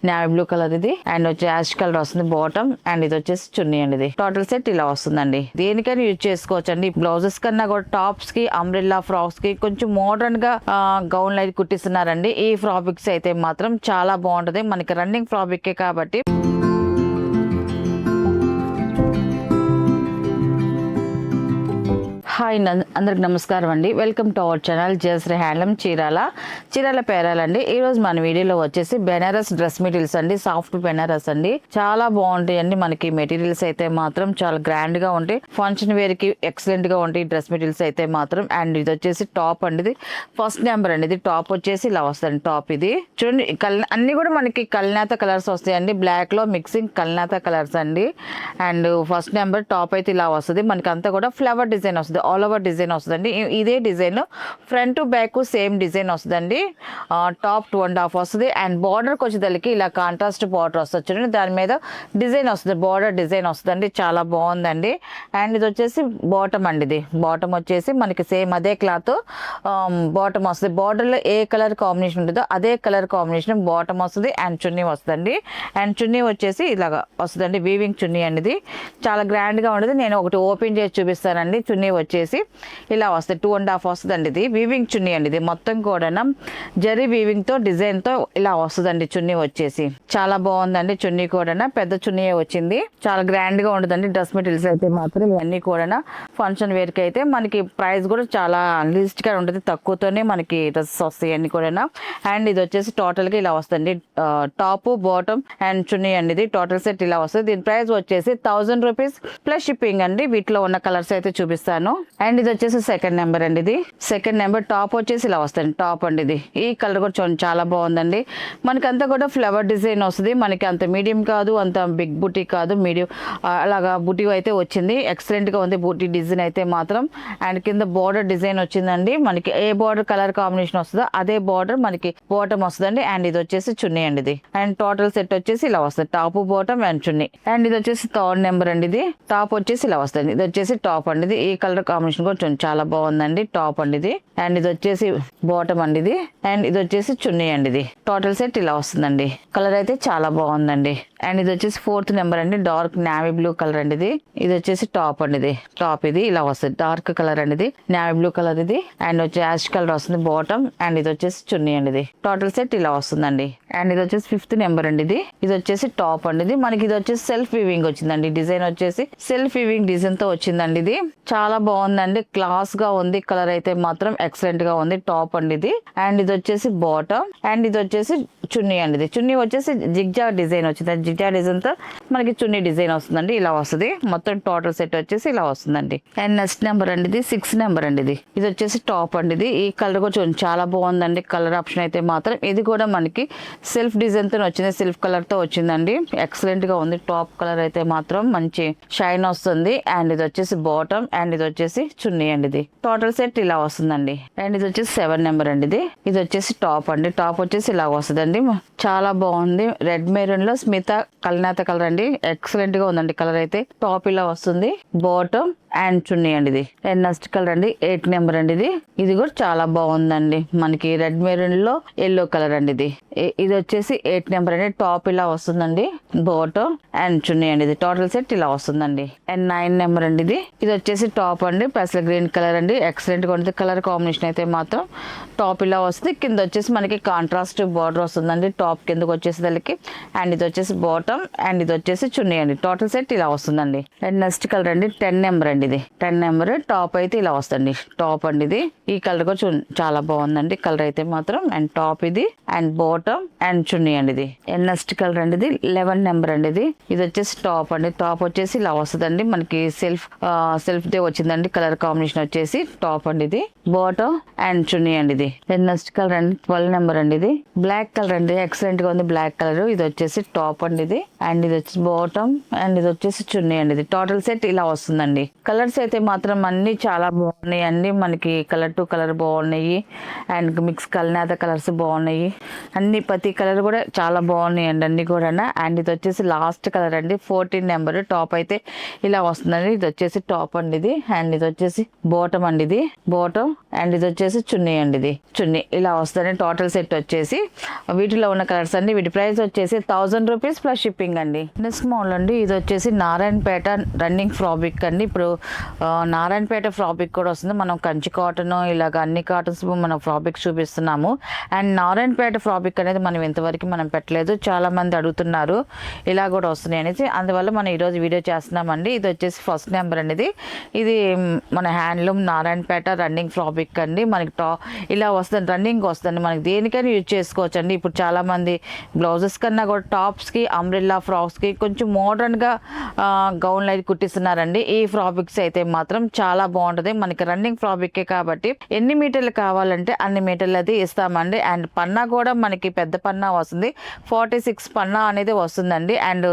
Navy blue colour ఇది and వచ్చి ash colour వస్తుంది బాటమ్ అండ్ ఇది వచ్చేసి చున్నీ అండి. ఇది టోటల్ సెట్ ఇలా వస్తుందండి. దేనికైనా యూజ్ చేసుకోవచ్చు అండి. బ్లౌజెస్ కన్నా కూడా టాప్స్ కి అంబ్రెల్లా ఫ్రాక్స్ కి కొంచెం మోడర్న్ గా గౌన్ లైట్ కుట్టిస్తున్నారండి. ఈ ఫ్రాబ్రిక్స్ అయితే మాత్రం చాలా బాగుంటది. మనకి రన్నింగ్ ఫ్రాబ్రిక్ కాబట్టి హాయ్ అందరికి నమస్కారం అండి. Welcome to our channel Jayasri handloom Chirala పేరాలండి. ఈ రోజు మన వీడియోలో వచ్చేసి బెనారస్ డ్రెస్ మెటీరియల్స్ అండి. సాఫ్ట్ బెనారస్ అండి, చాలా బాగుంటాయండి. మనకి మెటీరియల్స్ అయితే మాత్రం చాలా గ్రాండ్ గా ఉంటాయి. ఫంక్షన్ వేర్ కి ఎక్సలెంట్ గా ఉంటాయి డ్రెస్ మెటీరియల్స్ అయితే మాత్రం. అండ్ ఇది వచ్చేసి టాప్ అండి. ఇది ఫస్ట్ నెంబర్ అండి. ఇది టాప్ వచ్చేసి ఇలా వస్తుంది. టాప్ ఇది చూడండి, అన్ని కూడా మనకి కల్నేత కలర్స్ వస్తాయండి. బ్లాక్ లో మిక్సింగ్ కల్నేత కలర్స్ అండి. అండ్ ఫస్ట్ నెంబర్ టాప్ అయితే ఇలా వస్తుంది. మనకి అంతా కూడా ఫ్లవర్ డిజైన్ వస్తుంది. ఆల్ ఓవర్ డిజైన్ వస్తుందండి. ఇదే design front to back same design వస్తుందండి. టాప్ 2.5 వస్తుంది. అండ్ బార్డర్కి వచ్చేదానికి ఇలా కాంట్రాస్ట్ బార్డర్ వస్తుంది చూడండి. దాని మీద డిజైన్ వస్తుంది, బార్డర్ డిజైన్ వస్తుందండి. చాలా బాగుందండి. అండ్ ఇది వచ్చేసి బాటమ్ అండి. ఇది బాటమ్ వచ్చేసి మనకి సేమ్ అదే క్లాత్ బాటమ్ వస్తుంది. బార్డర్లో ఏ కలర్ కాంబినేషన్ ఉంటుందో అదే కలర్ కాంబినేషన్ బాటమ్ వస్తుంది. అండ్ చున్నీ వస్తుందండి. అండ్ చున్నీ వచ్చేసి ఇలాగా వస్తుందండి. వీవింగ్ చున్నీ అనేది చాలా గ్రాండ్గా ఉంటుంది. నేను ఒకటి ఓపెన్ చేసి చూపిస్తానండి. చున్నీ వచ్చేసి ఇలా వస్తుంది. 2.5 వస్తుందండి. ఇది వీవింగ్ చున్నీ అండి. ఇది మొత్తం కూడా జరీ వీవింగ్ తో డిజైన్ తో ఇలా వస్తుందండి. చున్నీ వచ్చేసి చాలా బాగుందండి. చున్నీ కూడా పెద్ద చున్నీ వచ్చింది. చాలా గ్రాండ్ గా ఉంటుందండి. డ్రెస్ మెటీరియల్స్ అయితే మాత్రం ఇవన్నీ కూడా ఫంక్షన్ వేర్ కి అయితే మనకి ప్రైస్ కూడా చాలా లీస్ట్ గా ఉంటుంది. తక్కువతోనే మనకి డ్రెస్సెస్ వస్తాయి అన్ని కూడా. అండ్ ఇది వచ్చేసి టోటల్ గా ఇలా వస్తుంది. టాప్ బాటమ్ అండ్ చున్నీ అండి. ఇది టోటల్ సెట్ ఇలా వస్తుంది. దీని ప్రైస్ వచ్చేసి 1000 రూపీస్ ప్లస్ షిప్పింగ్ అండి. వీటిలో ఉన్న కలర్స్ అయితే చూపిస్తాను. అండ్ ఇది వచ్చేసి సెకండ్ నెంబర్ అండి. ఇది సెకండ్ నెంబర్ టాప్ వచ్చేసి ఇలా వస్తుంది. టాప్ అండి. ఇది ఈ కలర్ కూడా చూడండి చాలా బాగుందండి. మనకి అంతా కూడా ఫ్లవర్ డిజైన్ వస్తుంది. మనకి అంత మీడియం కాదు, అంత బిగ్ బుటీ కాదు, మీడియం అలాగా బుటీ అయితే వచ్చింది. ఎక్సలెంట్ గా ఉంది బుటీ డిజైన్ అయితే మాత్రం. అండ్ కింద బార్డర్ డిజైన్ వచ్చిందండి. మనకి ఏ బార్డర్ కలర్ కాంబినేషన్ వస్తుందో అదే బార్డర్ మనకి బాటమ్ వస్తుందండి. అండ్ ఇది వచ్చేసి చున్నీ అండి. ఇది అండ్ టోటల్ సెట్ వచ్చేసి ఇలా వస్తుంది. Top bottom and chunni. And ఇది వచ్చేసి థర్డ్ నెంబర్ అండి. ఇది టాప్ వచ్చేసి ఇలా వస్తుంది. ఇది వచ్చేసి టాప్ అండి. ఇది ఈ కలర్ కాంబినేషన్ కూడా చాలా బాగుందండి. టాప్ అండి. ఇది అండ్ ఇది వచ్చేసి బాటమ్ అండి. ఇది అండ్ ఇది వచ్చేసి చున్నీ అండి. ఇది టోటల్ సెట్ ఇలా వస్తుందండి. కలర్ అయితే చాలా బాగుందండి. అండ్ ఇది వచ్చేసి ఫోర్త్ నెంబర్ అండి. డార్క్ నేవీ బ్లూ కలర్ అండి. ఇది వచ్చేసి టాప్ అండి. ఇది టాప్ ఇది ఇలా వస్తుంది. డార్క్ కలర్ అండి. ఇది నేవీ బ్లూ కలర్. ఇది అండ్ వచ్చి యాష్ కలర్ వస్తుంది బాటమ్. అండ్ ఇది వచ్చేసి చున్నీ అండి. ఇది టోటల్ సెట్ ఇలా వస్తుందండి. అండ్ ఇది వచ్చేసి ఫిఫ్త్ నెంబర్ అండి. ఇది వచ్చేసి టాప్ అండి. ఇది మనకి ఇది వచ్చేసి సెల్ఫ్ వీవింగ్ వచ్చిందండి. డిజైన్ వచ్చేసి సెల్ఫ్ వీవింగ్ డిజైన్ తో వచ్చిందండి. ఇది చాలా బాగుందండి. క్లాస్ గా ఉంది. కలర్ అయితే మాత్రం ఎక్సలెంట్ గా ఉంది. టాప్ అండి. ఇది అండ్ ఇది వచ్చేసి బాటమ్ అండ్ ఇది వచ్చేసి చున్నీ అండి. ఇది చున్నీ వచ్చేసి జిగ్జా డిజైన్ వచ్చింది. జిగ్జా డిజైన్ తో మనకి చున్నీ డిజైన్ వస్తుందండి. ఇలా వస్తుంది. మొత్తం టోటల్ సెట్ వచ్చేసి ఇలా వస్తుందండి. అండ్ నెక్స్ట్ నెంబర్ అండి. ఇది 6 నెంబర్ అండి. ఇది వచ్చేసి టాప్ అండి. ఇది ఈ కలర్ కూడా చూడండి చాలా బాగుందండి. కలర్ ఆప్షన్ అయితే మాత్రం ఇది కూడా మనకి సెల్ఫ్ డిజైన్ తో వచ్చింది. సెల్ఫ్ కలర్ తో వచ్చిందండి. ఎక్సలెంట్ గా ఉంది. టాప్ కలర్ అయితే మాత్రం మంచి షైన్ వస్తుంది. అండ్ ఇది వచ్చేసి బాటమ్ అండ్ ఇది వచ్చేసి చున్నీ అండి. ఇది టోటల్ సెట్ ఇలా వస్తుందండి. అండ్ ఇది వచ్చేసి 7 నెంబర్ అండి. ఇది వచ్చేసి టాప్ అండి. టాప్ వచ్చేసి ఇలా వస్తుందండి. చాలా బాగుంది. రెడ్ మెరూన్ లో స్మిత కల్నేత కలర్ అండి. ఎక్సలెంట్ గా ఉందండి. కలర్ అయితే టాప్ ఇలా వస్తుంది. బాటమ్ అండ్ చున్నీ అండి. ఇది అండ్ నెక్స్ట్ కలర్ అండి 8 నెంబర్ అండి. ఇది కూడా చాలా బాగుందండి. మనకి రెడ్ మెరూన్ లో ఎల్లో కలర్ అండి. ఇది వచ్చేసి 8 నెంబర్ అండి. టాప్ ఇలా వస్తుందండి. బాటమ్ అండ్ చున్నీ అండి. ఇది టోటల్ సెట్ ఇలా వస్తుందండి. అండ్ 9 నెంబర్ అండి. ఇది వచ్చేసి టాప్ అండి. పెసల గ్రీన్ కలర్ అండి. ఎక్సలెంట్ గా ఉంటుంది. కలర్ కాంబినేషన్ అయితే మాత్రం టాప్ ఇలా వస్తుంది. కింద వచ్చేసి మనకి కాంట్రాస్ట్ బార్డర్ వస్తుందండి. టాప్ కిందకి వచ్చేసి దానికి. అండ్ ఇది వచ్చేసి బాటమ్ అండ్ ఇది వచ్చేసి చున్నీ అండి. టోటల్ సెట్ ఇలా వస్తుందండి. అండ్ నెక్స్ట్ కలర్ అండి 10 నెంబర్ అండి. 10 నెంబర్ టాప్ అయితే ఇలా వస్తుంది. టాప్ అండి. ఈ కలర్ కూడా చాలా బాగుందండి. కలర్ అయితే మాత్రం అండ్ టాప్ ఇది అండ్ బాటమ్ అండ్ చున్నీ అండి. అండ్ నెక్స్ట్ కలర్ అండి 11 నెంబర్ అండి. ఇది వచ్చేసి టాప్ అండి. టాప్ వచ్చేసి ఇలా వస్తుందండి. మనకి సెల్ఫ్ దే వచ్చిందండి. కలర్ కాంబినేషన్ వచ్చేసి టాప్ అండి. బాటమ్ అండ్ చున్నీ అండి. అండ్ నెక్స్ట్ కలర్ అండి 12 నెంబర్ అండి. బ్లాక్ కలర్ అండి. ఎక్సలెంట్ గా ఉంది బ్లాక్ కలర్. ఇది వచ్చేసి టాప్ అండి. అండ్ ఇది వచ్చేసి బాటమ్ అండ్ ఇది వచ్చేసి చున్నీ అండి. టోటల్ సెట్ ఇలా వస్తుందండి. కలర్స్ అయితే మాత్రం అన్ని చాలా బాగున్నాయి అండి. మనకి కలర్ టు కలర్ బాగున్నాయి. అండ్ మిక్స్ కల్నేత కలర్స్ బాగున్నాయి. అన్ని ప్రతి కలర్ కూడా చాలా బాగున్నాయి అండి అన్ని కూడా. అండ్ ఇది వచ్చేసి లాస్ట్ కలర్ అండి 14 నెంబర్. టాప్ అయితే ఇలా వస్తుందండి. ఇది వచ్చేసి టాప్ అండి. అండ్ ఇది వచ్చేసి బాటమ్ అండి. బాటమ్ అండ్ ఇది వచ్చేసి చున్నీ అండి, ఇది చున్నీ ఇలా వస్తుంది టోటల్ సెట్ వచ్చేసి. వీటిలో ఉన్న కలర్స్ అండి, వీటి ప్రైస్ వచ్చేసి 1000 రూపీస్ ప్లస్ షిప్పింగ్ అండి. నెక్స్ట్ మోడల్ అండి, ఇది వచ్చేసి నారాయణపేట రన్నింగ్ ఫ్రాబిక్ అండి. ఇప్పుడు నారాయణపేట ఫ్రాబిక్ కూడా వస్తుంది. మనం కంచి కాటన్ ఇలాగ అన్ని కాటన్స్ మనం ఫ్రాబిక్ చూపిస్తున్నాము. అండ్ నారాయణపేట ఫ్రాబిక్ అనేది మనం ఇంతవరకు మనం పెట్టలేదు, చాలా మంది అడుగుతున్నారు ఇలా కూడా వస్తున్నాయి అనేసి, అందువల్ల మనం ఈరోజు వీడియో చేస్తున్నామండి. ఇది వచ్చేసి ఫస్ట్ నెంబర్ అండి, ఇది మన హ్యాండ్లూమ్ నారాయణపేట రన్నింగ్ ఫ్రాబిక్ అండి. మనకి ఇలా వస్తుంది, రన్నింగ్ వస్తుంది, మనకి దేనికైనా యూజ్ చేసుకోవచ్చు అండి. ఇప్పుడు చాలా మంది బ్లౌజెస్ కన్నా కూడా టాప్స్కి, అంబ్రెల్లా ఫ్రాక్స్కి కొంచెం మోడర్న్గా గౌన్లు అయితే కుట్టిస్తున్నారండి. ఈ ఫ్రాబిక్స్ అయితే మాత్రం చాలా బాగుంటుంది. మనకి రన్నింగ్ ఫ్రాబిక్కే కాబట్టి ఎన్ని మీటర్లు కావాలంటే అన్ని మీటర్లు అది ఇస్తామండి. అండ్ పన్నా కూడా మనకి పెద్ద పన్నా వస్తుంది, 46 పన్నా అనేది వస్తుందండి. అండ్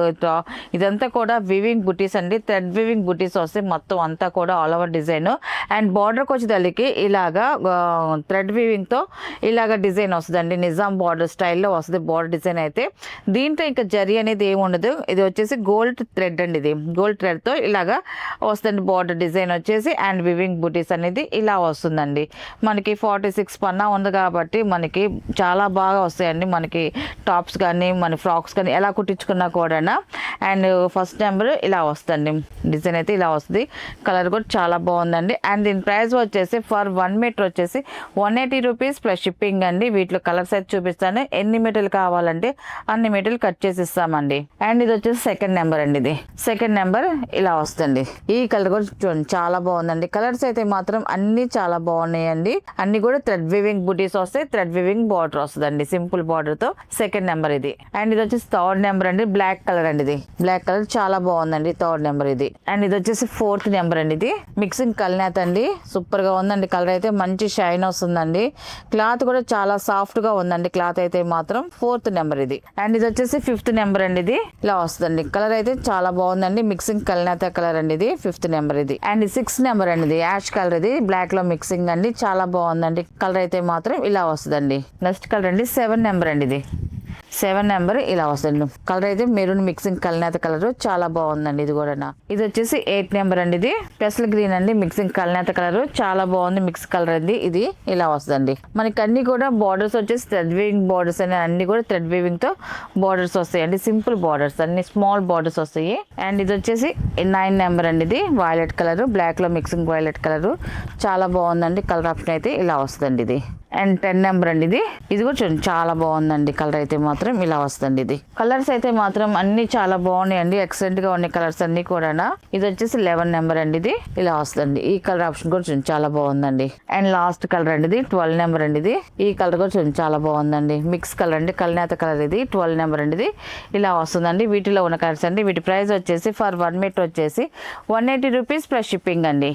ఇదంతా కూడా వివింగ్ బుటీస్ అండి, థ్రెడ్ వివింగ్ బుటీస్ వస్తాయి మొత్తం అంతా కూడా ఆల్ ఓవర్ డిజైన్. అండ్ బార్డర్కి వచ్చేదానికి ఇలాగా థ్రెడ్ వివింగ్తో ఇలాగ డిజైన్ వస్తుందండి, నిజాం బార్డర్ స్టైల్లో వస్తుంది బార్డర్ డిజైన్ అయితే. దీంట్లో ఇంకా జరీ అనేది ఏమి ఉండదు, ఇది వచ్చేసి గోల్డ్ థ్రెడ్ అండి, ఇది గోల్డ్ థ్రెడ్తో ఇలాగా వస్తుంది బార్డర్ డిజైన్ వచ్చేసి. అండ్ వివింగ్ బుటీస్ అనేది ఇలా వస్తుందండి. మనకి 46 పన్నా ఉంది కాబట్టి మనకి చాలా బాగా వస్తాయండి, మనకి టాప్స్ కానీ మన ఫ్రాక్స్ కానీ ఎలా కుట్టించుకున్నా కూడా. అండ్ ఫస్ట్ నెంబర్ ఇలా వస్తుంది, డిజైన్ అయితే ఇలా వస్తుంది, కలర్ కూడా చాలా బాగుందండి. అండ్ దీని ప్రైస్ వచ్చేసి ఫర్ 1 మీటర్ వచ్చేసి 180 రూపీస్ ప్లస్ షిప్పింగ్ అండి. వీటిలో కలర్స్ అయితే చూపిస్తాను, ఎన్ని మీటర్లు కావాలంటే అన్ని మీటర్లు కట్ చేసి ఇస్తామండి. అండ్ ఇది వచ్చేసి సెకండ్ నెంబర్ అండి, ఇది సెకండ్ నెంబర్ ఇలా వస్తుంది. ఈ కలర్ కూడా చూడండి చాలా బాగుందండి, కలర్స్ అయితే మాత్రం అన్ని చాలా బాగున్నాయండి. అన్ని కూడా థ్రెడ్ వివింగ్ బుటీస్ వస్తాయి, థ్రెడ్ వివింగ్ బార్డర్ వస్తుందండి, సింపుల్ బార్డర్ తో. సెకండ్ నెంబర్ ఇది. అండ్ ఇది వచ్చేసి థర్డ్ నెంబర్ అండి, బ్లాక్ కలర్ అండి, ఇది బ్లాక్ కలర్ చాలా బాగుందండి, థర్డ్ నెంబర్ ఇది. అండ్ ఇది వచ్చేసి ఫోర్త్ నెంబర్ అండి, ఇది మిక్సింగ్ కల్నేత అండి, సూపర్ గా ఉందండి, కలర్ అయితే మంచి షైన్ వస్తుందండి, క్లాత్ కూడా చాలా సాఫ్ట్ గా ఉందండి, క్లాత్ అయితే మాత్రం. ఫోర్త్ నెంబర్ ఇది. అండ్ ఇది వచ్చేసి ఫిఫ్త్ నెంబర్ అండి, ఇది ఇలా వస్తుందండి, కలర్ అయితే చాలా బాగుందండి, మిక్సింగ్ కల్నేత కలర్ అండి, ఇది ఫిఫ్త్ నెంబర్ ఇది. అండ్ సిక్స్త్ నెంబర్ అండి, ఇది యాష్ కలర్, ఇది బ్లాక్ లో మిక్సింగ్ అండి, చాలా బాగుందండి, కలర్ అయితే మాత్రం ఇలా వస్తుందండి. నెక్స్ట్ కలర్ అండి 7 నెంబర్ అండి, ఇది 7 నెంబర్ ఇలా వస్తుంది, కలర్ అయితే మెరూన్ మిక్సింగ్ కల్నేత కలర్ చాలా బాగుందండి. ఇది కూడా ఇది వచ్చేసి 8 నెంబర్ అండి, ఇది పెసల్ గ్రీన్ అండి, మిక్సింగ్ కల్నేత కలర్ చాలా బాగుంది, మిక్స్ కలర్ అండి, ఇది ఇలా వస్తుందండి. మనకి అన్ని కూడా బార్డర్స్ వచ్చేసి థ్రెడ్ వీవింగ్ బార్డర్స్ అని అన్ని కూడా థ్రెడ్ వీవింగ్ తో బార్డర్స్ వస్తాయండి, సింపుల్ బార్డర్స్ అన్ని స్మాల్ బార్డర్స్ వస్తాయి. అండ్ ఇది వచ్చేసి 9 నెంబర్ అండి, ఇది వైలెట్ కలర్, బ్లాక్ లో మిక్సింగ్ వైలెట్ కలర్ చాలా బాగుందండి, కలర్ ఆప్షన్ అయితే ఇలా వస్తుందండి. ఇది అండ్ 10 నెంబర్ అండి, ఇది కూడా చూడండి చాలా బాగుందండి, కలర్ అయితే మాత్రం ఇలా వస్తుంది. ఇది కలర్స్ అయితే మాత్రం అన్ని చాలా బాగున్నాయండి, ఎక్సలెంట్ గా ఉన్నాయి కలర్స్ అన్ని కూడా. ఇది వచ్చేసి 11 నెంబర్ అండి, ఇది ఇలా వస్తుంది, ఈ కలర్ ఆప్షన్ కూడా చూడండి చాలా బాగుందండి. అండ్ లాస్ట్ కలర్ అండి, ఇది 12 నెంబర్ అండి, ఇది ఈ కలర్ కూడా చూడండి చాలా బాగుందండి, మిక్స్ కలర్ అండి, కల్నేత కలర్, ఇది 12 నెంబర్ అండి, ఇది ఇలా వస్తుందండి. వీటిలో ఉన్న కలర్స్ అండి, వీటి ప్రైస్ వచ్చేసి ఫర్ 1 మీటర్ వచ్చేసి 180 రూపీస్ ప్లస్ షిప్పింగ్ అండి.